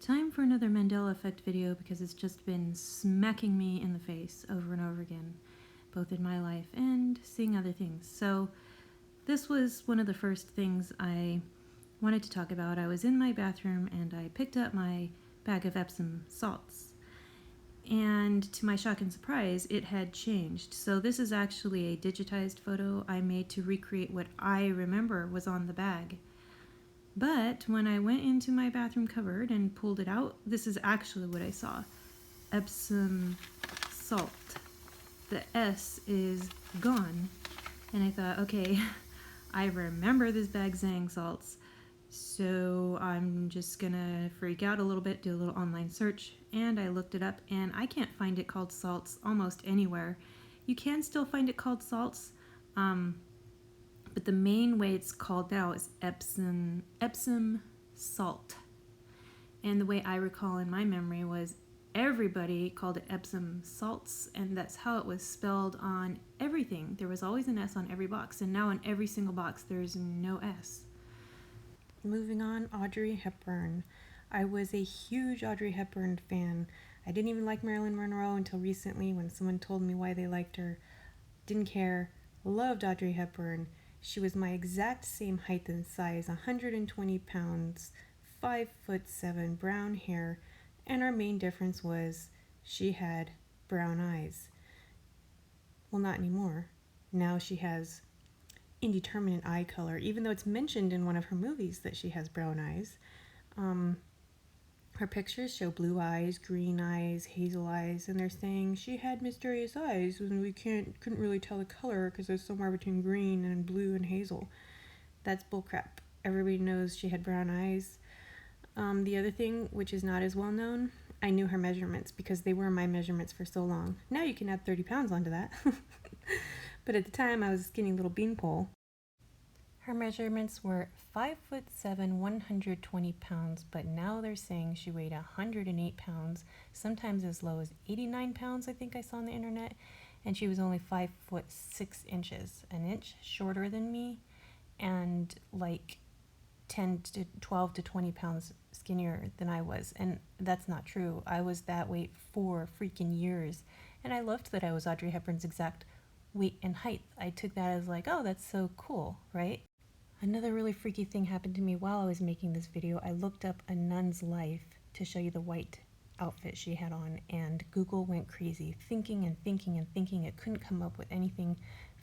Time for another Mandela Effect video because it's just been smacking me in the face over and over again, both in my life and seeing other things. So this was one of the first things I wanted to talk about. I was in my bathroom and I picked up my bag of Epsom salts. And to my shock and surprise, it had changed. So this is actually a digitized photo I made to recreate what I remember was on the bag. But when I went into my bathroom cupboard and pulled it out, this is actually what I saw. Epsom salt. The S is gone. And I thought, okay, I remember this bag saying salts, so I'm just gonna freak out a little bit, do a little online search, and I looked it up, and I can't find it called salts almost anywhere. You can still find it called salts, but the main way it's called now is Epsom salt. And the way I recall in my memory was everybody called it Epsom salts, and that's how it was spelled on everything. There was always an S on every box, and now on every single box there's no S. Moving on, Audrey Hepburn. I was a huge Audrey Hepburn fan. I didn't even like Marilyn Monroe until recently when someone told me why they liked her. Didn't care. Loved Audrey Hepburn. She was my exact same height and size, 120 pounds, 5'7", brown hair, and our main difference was she had brown eyes. Well, not anymore. Now she has indeterminate eye color, even though it's mentioned in one of her movies that she has brown eyes. Her pictures show blue eyes, green eyes, hazel eyes, and they're saying she had mysterious eyes when we couldn't really tell the color because it's somewhere between green and blue and hazel. That's bullcrap. Everybody knows she had brown eyes. The other thing, which is not as well known, I knew her measurements because they were my measurements for so long. Now you can add 30 pounds onto that. But at the time, I was a skinny little beanpole. Her measurements were 5'7", 120 pounds, but now they're saying she weighed 108 pounds, sometimes as low as 89 pounds, I think I saw on the internet, and she was only 5'6", an inch shorter than me, and like 10 to 12 to 20 pounds skinnier than I was, and that's not true. I was that weight for freaking years, and I loved that I was Audrey Hepburn's exact weight and height. I took that as like, oh, that's so cool, right? Another really freaky thing happened to me while I was making this video. I looked up a nun's life to show you the white outfit she had on, and Google went crazy, thinking and thinking and thinking. It couldn't come up with anything.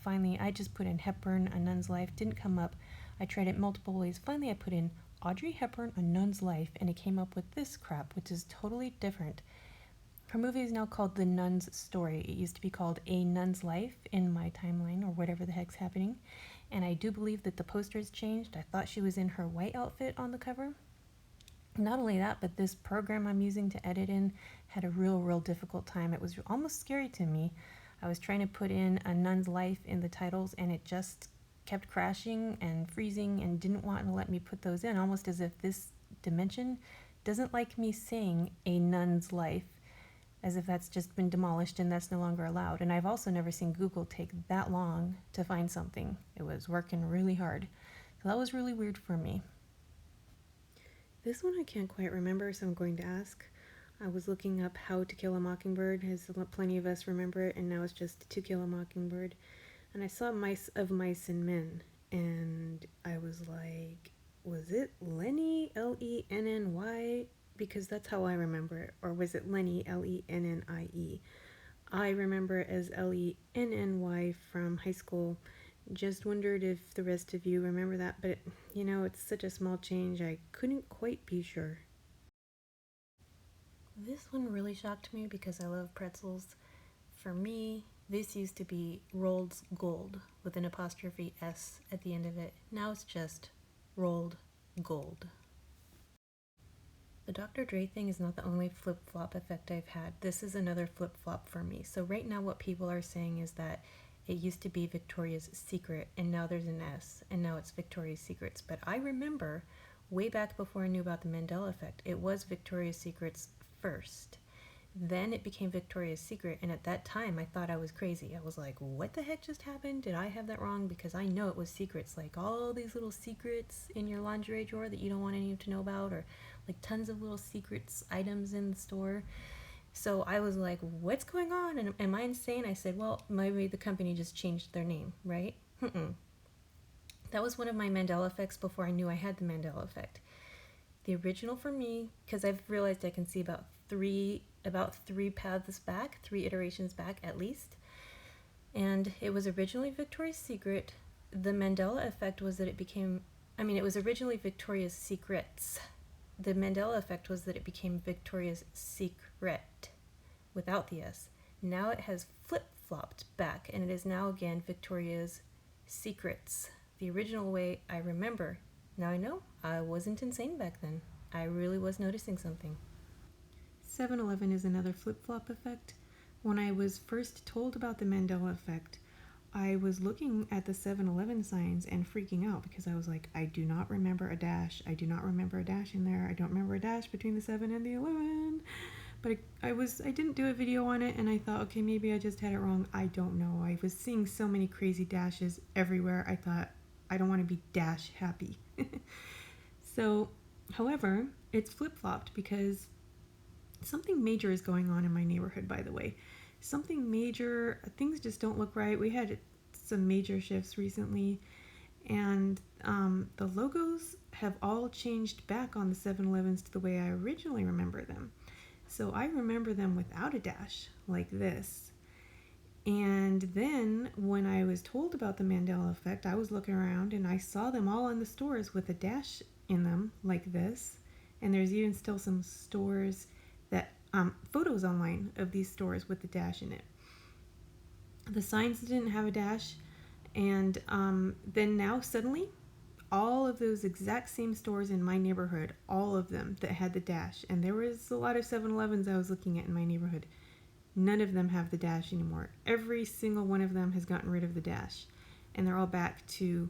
Finally, I just put in Hepburn, a nun's life, didn't come up. I tried it multiple ways. Finally, I put in Audrey Hepburn, a nun's life, and it came up with this crap, which is totally different. Her movie is now called The Nun's Story. It used to be called A Nun's Life in my timeline, or whatever the heck's happening. And I do believe that the posters changed. I thought she was in her white outfit on the cover. Not only that, but this program I'm using to edit in had a real difficult time. It was almost scary to me. I was trying to put in a nun's life in the titles, and it just kept crashing and freezing and didn't want to let me put those in, almost as if this dimension doesn't like me saying a nun's life, as if that's just been demolished and that's no longer allowed. And I've also never seen Google take that long to find something. It was working really hard. So that was really weird for me. This one I can't quite remember, so I'm going to ask. I was looking up How to Kill a Mockingbird, as plenty of us remember it, and now it's just To Kill a Mockingbird. And I saw Mice of Mice and Men, and I was like, was it Lenny, Lenny? Because that's how I remember it. Or was it Lenny, Lennie? I remember it as Lenny from high school. Just wondered if the rest of you remember that, but you know, it's such a small change, I couldn't quite be sure. This one really shocked me because I love pretzels. For me, this used to be Rolled Gold with an apostrophe S at the end of it. Now it's just Rolled Gold. The Dr. Dre thing is not the only flip-flop effect I've had. This is another flip-flop for me. So right now what people are saying is that it used to be Victoria's Secret, and now there's an S, and now it's Victoria's Secrets. But I remember, way back before I knew about the Mandela Effect, it was Victoria's Secrets first. Then it became Victoria's Secret, and at that time I thought I was crazy. I was like, what the heck just happened? Did I have that wrong? Because I know it was secrets, like all these little secrets in your lingerie drawer that you don't want anyone to know about, or like tons of little secrets items in the store. So I was like, what's going on? And am I insane? I said, well, maybe the company just changed their name, right? That was one of my Mandela effects before I knew I had the Mandela effect. The original for me, because I've realized I can see about three paths back, 3 iterations back at least. And it was originally Victoria's Secret. The Mandela effect was that it was originally Victoria's Secrets. The Mandela effect was that it became Victoria's Secret without the S. Now it has flip-flopped back, and it is now again Victoria's Secrets. The original way I remember. Now I know I wasn't insane back then. I really was noticing something. 7-Eleven is another flip-flop effect. When I was first told about the Mandela effect, I was looking at the 7-Eleven signs and freaking out because I was like, I do not remember a dash. I do not remember a dash in there. I don't remember a dash between the 7 and the 11. But I didn't do a video on it, and I thought, okay, maybe I just had it wrong. I don't know. I was seeing so many crazy dashes everywhere. I thought, I don't want to be dash happy. So, however, it's flip-flopped because something major is going on in my neighborhood, by the way. Something major, things just don't look right. We had some major shifts recently, and the logos have all changed back on the 7-Elevens to the way I originally remember them. So I remember them without a dash, like this. And then when I was told about the Mandela effect, I was looking around and I saw them all in the stores with a dash in them, like this. And there's even still some stores that photos online of these stores with the dash in it. The signs didn't have a dash, and then now suddenly all of those exact same stores in my neighborhood, all of them that had the dash, and there was a lot of 7-Elevens I was looking at in my neighborhood, none of them have the dash anymore. Every single one of them has gotten rid of the dash, and they're all back to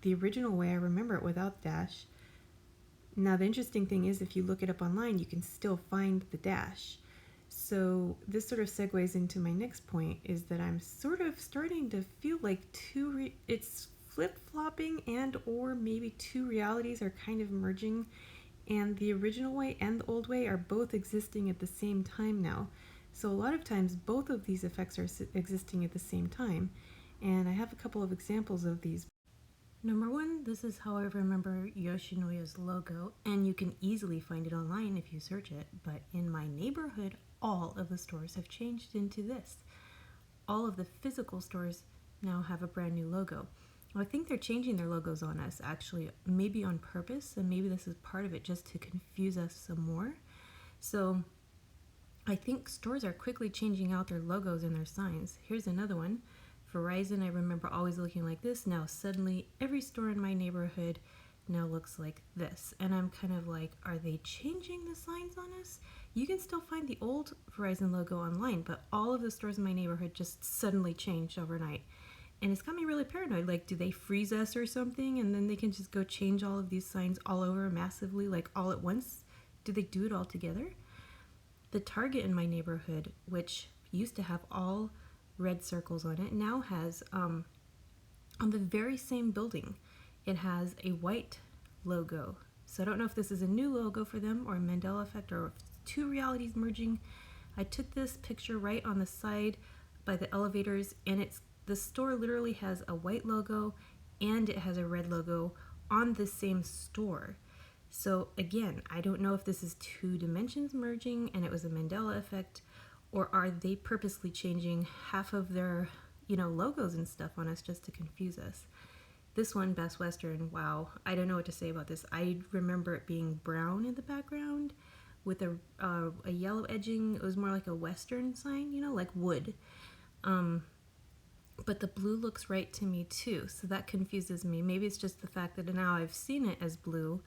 the original way I remember it without the dash. Now the interesting thing is, if you look it up online, you can still find the dash. So this sort of segues into my next point, is that I'm sort of starting to feel like it's flip-flopping, and or maybe two realities are kind of merging, and the original way and the old way are both existing at the same time now. So a lot of times both of these effects are existing at the same time, and I have a couple of examples of these. Number one, this is how I remember Yoshinoya's logo, and you can easily find it online if you search it, but in my neighborhood, all of the stores have changed into this. All of the physical stores now have a brand new logo. I think they're changing their logos on us, actually, maybe on purpose, and maybe this is part of it just to confuse us some more. So I think stores are quickly changing out their logos and their signs. Here's another one. Verizon, I remember always looking like this. Now suddenly every store in my neighborhood now looks like this. And I'm kind of like, are they changing the signs on us? You can still find the old Verizon logo online, but all of the stores in my neighborhood just suddenly changed overnight. And it's got me really paranoid. Like, do they freeze us or something? And then they can just go change all of these signs all over massively, like all at once? Do they do it all together? The Target in my neighborhood, which used to have all red circles on it, now has, on the very same building, it has a white logo. So I don't know if this is a new logo for them or a Mandela effect or if two realities merging. I took this picture right on the side by the elevators, and the store literally has a white logo and it has a red logo on the same store. So again, I don't know if this is two dimensions merging and it was a Mandela effect, or are they purposely changing half of their, logos and stuff on us just to confuse us. This one, Best Western, wow, I don't know what to say about this. I remember it being brown in the background with a yellow edging. It was more like a Western sign, like wood. But the blue looks right to me too, so that confuses me. Maybe it's just the fact that now I've seen it as blue,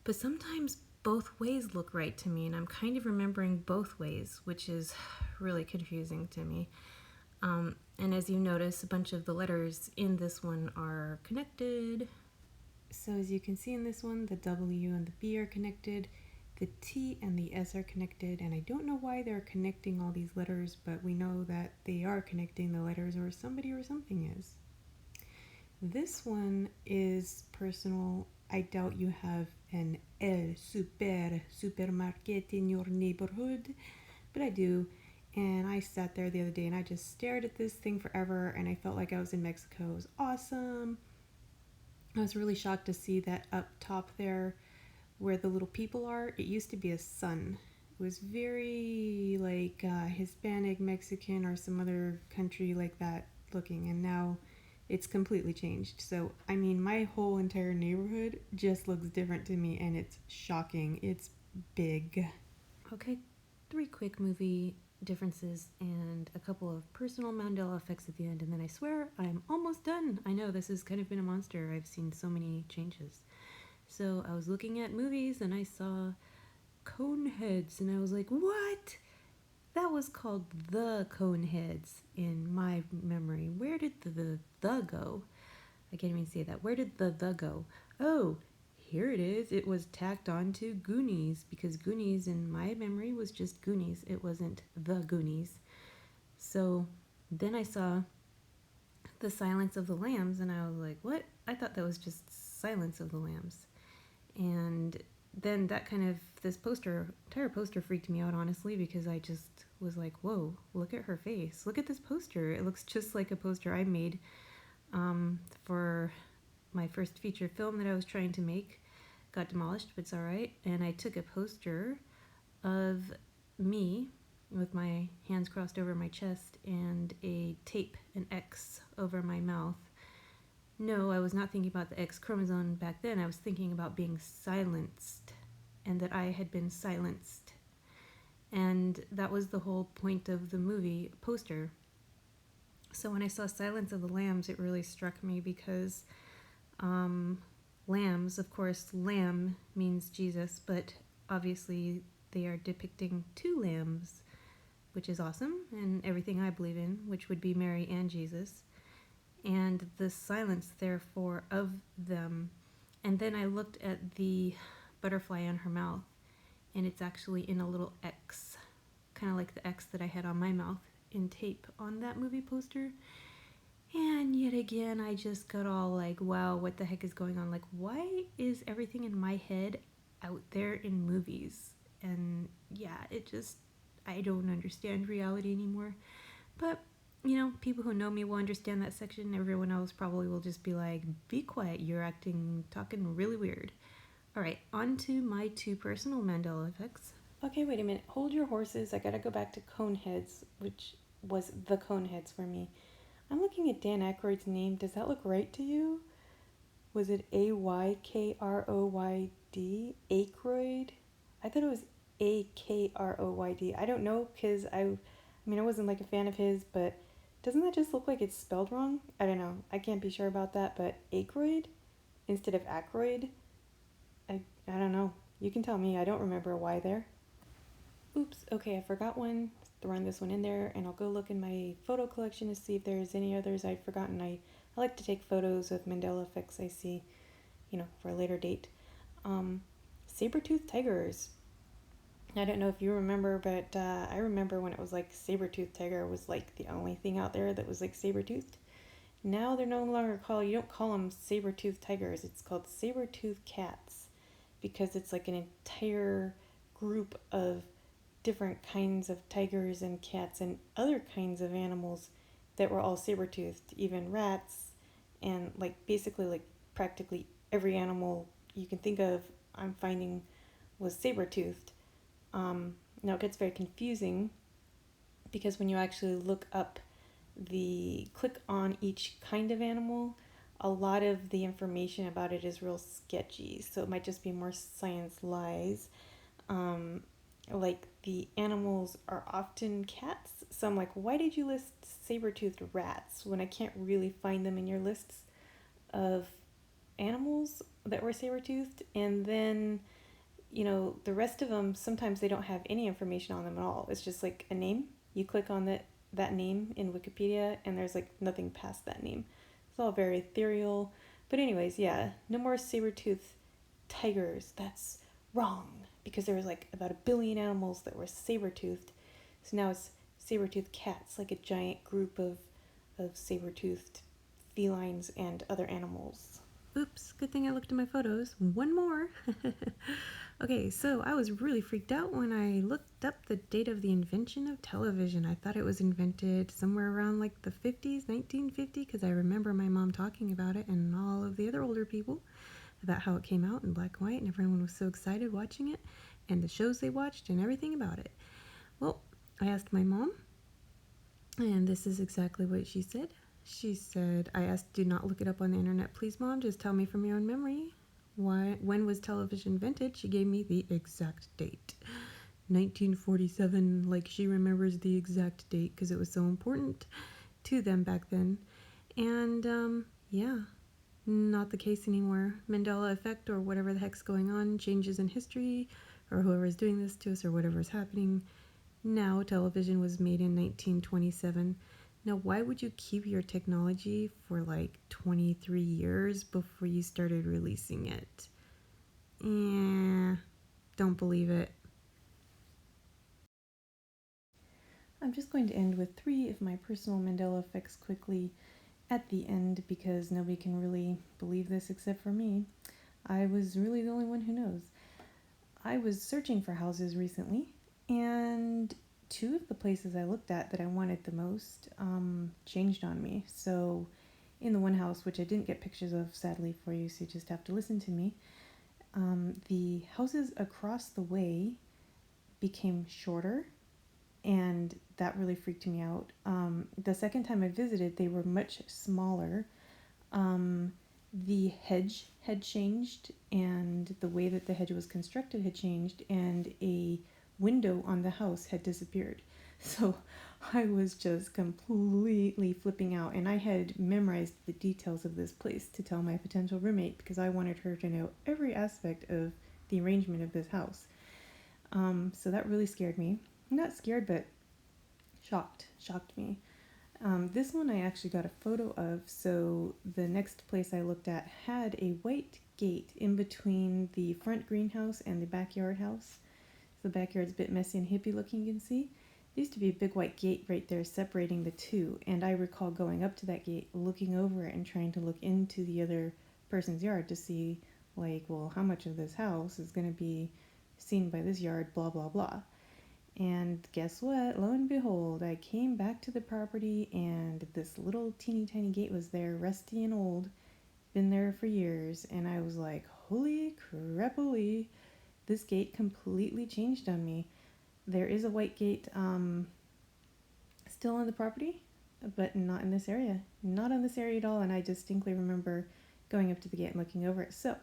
but sometimes both ways look right to me, and I'm kind of remembering both ways, which is really confusing to me. And as you notice, a bunch of the letters in this one are connected. So as you can see in this one, the W and the B are connected, the T and the S are connected, and I don't know why they're connecting all these letters, but we know that they are connecting the letters, or somebody or something is. This one is personal. I doubt you have an El Supermarket in your neighborhood, but I do. And I sat there the other day and I just stared at this thing forever, and I felt like I was in Mexico. It was awesome. I was really shocked to see that up top there where the little people are, it used to be a sun. It was very like Hispanic, Mexican, or some other country like that looking, and now it's completely changed. So, I mean, my whole entire neighborhood just looks different to me, and it's shocking. It's big. Okay, 3 quick movie differences and a couple of personal Mandela effects at the end, and then I swear I'm almost done. I know this has kind of been a monster. I've seen so many changes. So I was looking at movies and I saw Coneheads, and I was like, what? That was called The Coneheads in my memory. Where did the go? I can't even say that. Where did the go? Oh, here it is. It was tacked on to Goonies, because Goonies in my memory was just Goonies. It wasn't The Goonies. So then I saw The Silence of the Lambs, and I was like, what? I thought that was just Silence of the Lambs. And then that kind of, this entire poster freaked me out, honestly, because I just was like, whoa, look at her face. Look at this poster. It looks just like a poster I made for my first feature film that I was trying to make. Got demolished, but it's all right. And I took a poster of me with my hands crossed over my chest and a tape, an X over my mouth. No, I was not thinking about the X chromosome back then. I was thinking about being silenced, and that I had been silenced. And that was the whole point of the movie poster. So when I saw Silence of the Lambs, it really struck me, because lambs, of course, lamb means Jesus, but obviously they are depicting 2 lambs, which is awesome, and everything I believe in, which would be Mary and Jesus, and the silence, therefore, of them. And then I looked at the butterfly on her mouth, and it's actually in a little X, kind of like the X that I had on my mouth in tape on that movie poster. And yet again, I just got all like, wow, what the heck is going on? Like, why is everything in my head out there in movies? And yeah, I don't understand reality anymore. But, people who know me will understand that section. Everyone else probably will just be like, be quiet, you're talking really weird. All right, on to my 2 personal Mandela effects. Okay, wait a minute. Hold your horses. I gotta go back to Coneheads, which was The Coneheads for me. I'm looking at Dan Aykroyd's name. Does that look right to you? Was it Aykroyd? Aykroyd? I thought it was Akryd. I don't know, because I wasn't like a fan of his, but doesn't that just look like it's spelled wrong? I don't know. I can't be sure about that, but Aykroyd instead of Aykroyd? I don't know. You can tell me. I don't remember a Y there. Oops, okay, I forgot one. Throwing this one in there, and I'll go look in my photo collection to see if there's any others I've forgotten. I like to take photos of Mandela effects I see, for a later date. Saber-toothed tigers. I don't know if you remember, but I remember when it was like saber-toothed tiger was like the only thing out there that was like saber-toothed. Now they're no longer you don't call them saber-toothed tigers, it's called saber-toothed cats, because it's like an entire group of different kinds of tigers and cats and other kinds of animals that were all saber-toothed, even rats, and like basically like practically every animal you can think of, I'm finding, was saber-toothed. Now it gets very confusing, because when you actually click on each kind of animal, a lot of the information about it is real sketchy, so it might just be more science lies. Like the animals are often cats, so I'm like, why did you list saber-toothed rats when I can't really find them in your lists of animals that were saber-toothed? And then, the rest of them, sometimes they don't have any information on them at all. It's just like a name. You click on that name in Wikipedia, and there's like nothing past that name. It's all very ethereal. But anyways, yeah, no more saber-toothed tigers. That's wrong, because there was like about 1 billion animals that were saber-toothed. So now it's saber-toothed cats, like a giant group of saber-toothed felines and other animals. Oops, good thing I looked at my photos. One more. Okay, so I was really freaked out when I looked up the date of the invention of television. I thought it was invented somewhere around like the 50s, 1950, because I remember my mom talking about it and all of the other older people about how it came out in black and white, and everyone was so excited watching it and the shows they watched and everything about it. Well, I asked my mom, and this is exactly what she said. She said, I asked, do not look it up on the internet, please, Mom. Just tell me from your own memory. When was television invented? She gave me the exact date. 1947, like she remembers the exact date because it was so important to them back then. And yeah, not the case anymore. Mandela Effect or whatever the heck's going on, changes in history, or whoever's doing this to us or whatever's happening. Now, television was made in 1927. Now, why would you keep your technology for like 23 years before you started releasing it? Don't believe it. I'm just going to end with 3 of my personal Mandela effects quickly at the end because nobody can really believe this except for me. I was really the only one who knows. I was searching for houses recently, and 2 of the places I looked at that I wanted the most changed on me. So in the one house, which I didn't get pictures of sadly for you, so you just have to listen to me, the houses across the way became shorter, and that really freaked me out. The second time I visited, they were much smaller. The hedge had changed, and the way that the hedge was constructed had changed, and a window on the house had disappeared. So I was just completely flipping out, and I had memorized the details of this place to tell my potential roommate because I wanted her to know every aspect of the arrangement of this house. So that really scared me. Not scared, but shocked me. This one I actually got a photo of, so the next place I looked at had a white gate in between the front greenhouse and the backyard house. So the backyard's a bit messy and hippie looking, you can see. There used to be a big white gate right there separating the two, and I recall going up to that gate, looking over it, and trying to look into the other person's yard to see, like, well, how much of this house is going to be seen by this yard, blah, blah, blah. And guess what? Lo and behold, I came back to the property and this little teeny tiny gate was there, rusty and old, been there for years, and I was like, holy crapoly, this gate completely changed on me. There is a white gate still on the property, but not in this area. Not in this area at all, and I distinctly remember going up to the gate and looking over it. So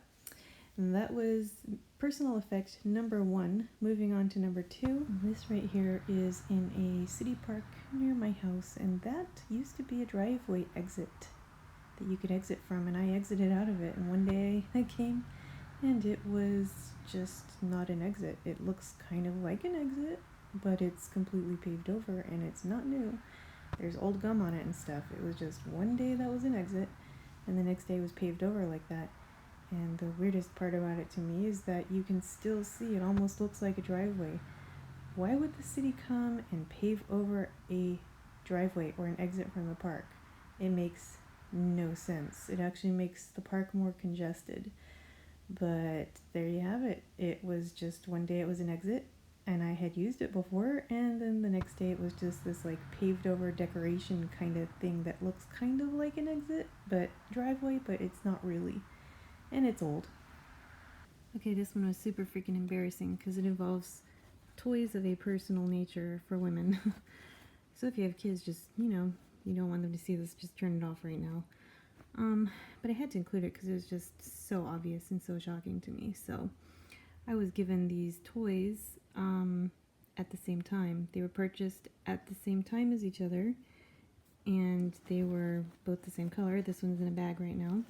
that was personal effect number 1. Moving on to number 2. This right here is in a city park near my house, and that used to be a driveway exit that you could exit from, and I exited out of it, and one day I came and it was just not an exit. It looks kind of like an exit, but it's completely paved over and it's not new. There's old gum on it and stuff. It was just one day that was an exit, and the next day was paved over like that. And the weirdest part about it to me is that you can still see it almost looks like a driveway. Why would the city come and pave over a driveway or an exit from the park? It makes no sense. It actually makes the park more congested. But there you have it. It was just one day it was an exit, and I had used it before, and then the next day it was just this like paved over decoration kind of thing that looks kind of like an exit, but driveway, but it's not really. And it's old. Okay, this one was super freaking embarrassing because it involves toys of a personal nature for women. So if you have kids, just, you don't want them to see this, just turn it off right now. But I had to include it because it was just so obvious and so shocking to me. So I was given these toys at the same time. They were purchased at the same time as each other, and they were both the same color. This one's in a bag right now.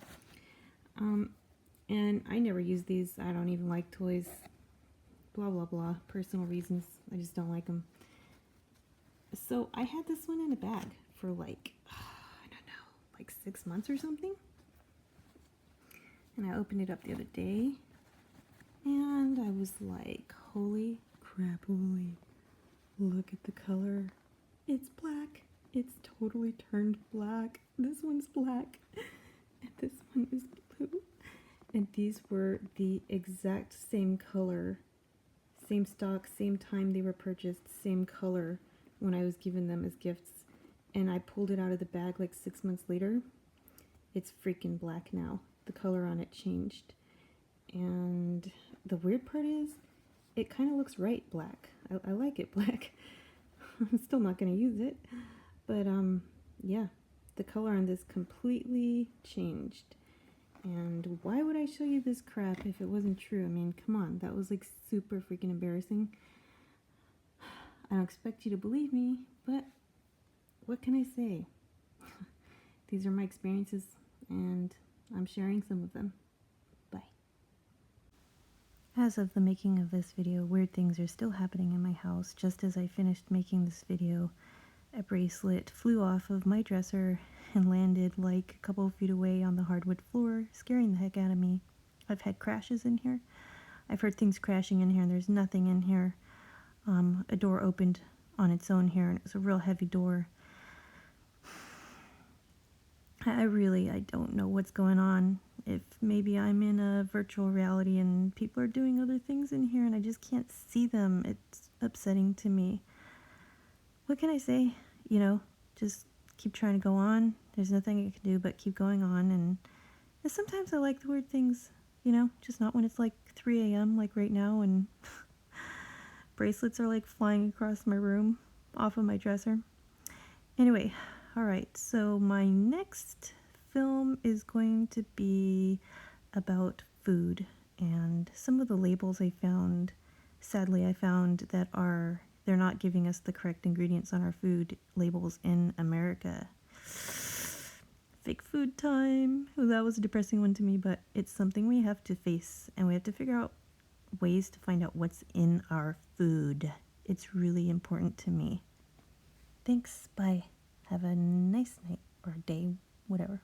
And I never use these. I don't even like toys. Blah, blah, blah. Personal reasons. I just don't like them. So I had this one in a bag for like, I don't know, like 6 months or something. And I opened it up the other day, and I was like, holy crap, holy. Look at the color. It's black. It's totally turned black. This one's black, and this one is blue. And these were the exact same color, same stock, same time they were purchased, same color when I was given them as gifts. And I pulled it out of the bag like 6 months later. It's freaking black now. The color on it changed. And the weird part is, it kind of looks right black. I like it black. I'm still not going to use it. But yeah, the color on this completely changed. And why would I show you this crap if it wasn't true? I mean, come on, that was like super freaking embarrassing. I don't expect you to believe me, but what can I say? These are my experiences, and I'm sharing some of them. Bye. As of the making of this video, weird things are still happening in my house. Just as I finished making this video, a bracelet flew off of my dresser and landed like a couple of feet away on the hardwood floor, scaring the heck out of me. I've had crashes in here. I've heard things crashing in here, and there's nothing in here. A door opened on its own here, and it was a real heavy door. I don't know what's going on. If maybe I'm in a virtual reality and people are doing other things in here and I just can't see them. It's upsetting to me. What can I say? You know, just keep trying to go on. There's nothing I can do but keep going on. And sometimes I like the weird things, you know, just not when it's like 3 a.m. like right now and bracelets are like flying across my room off of my dresser. Anyway, alright, so my next film is going to be about food, and some of the labels I found, sadly I found that they're not giving us the correct ingredients on our food labels in America. Fake food time. Well, that was a depressing one to me, but it's something we have to face, and we have to figure out ways to find out what's in our food. It's really important to me. Thanks, bye. Have a nice night or day, whatever.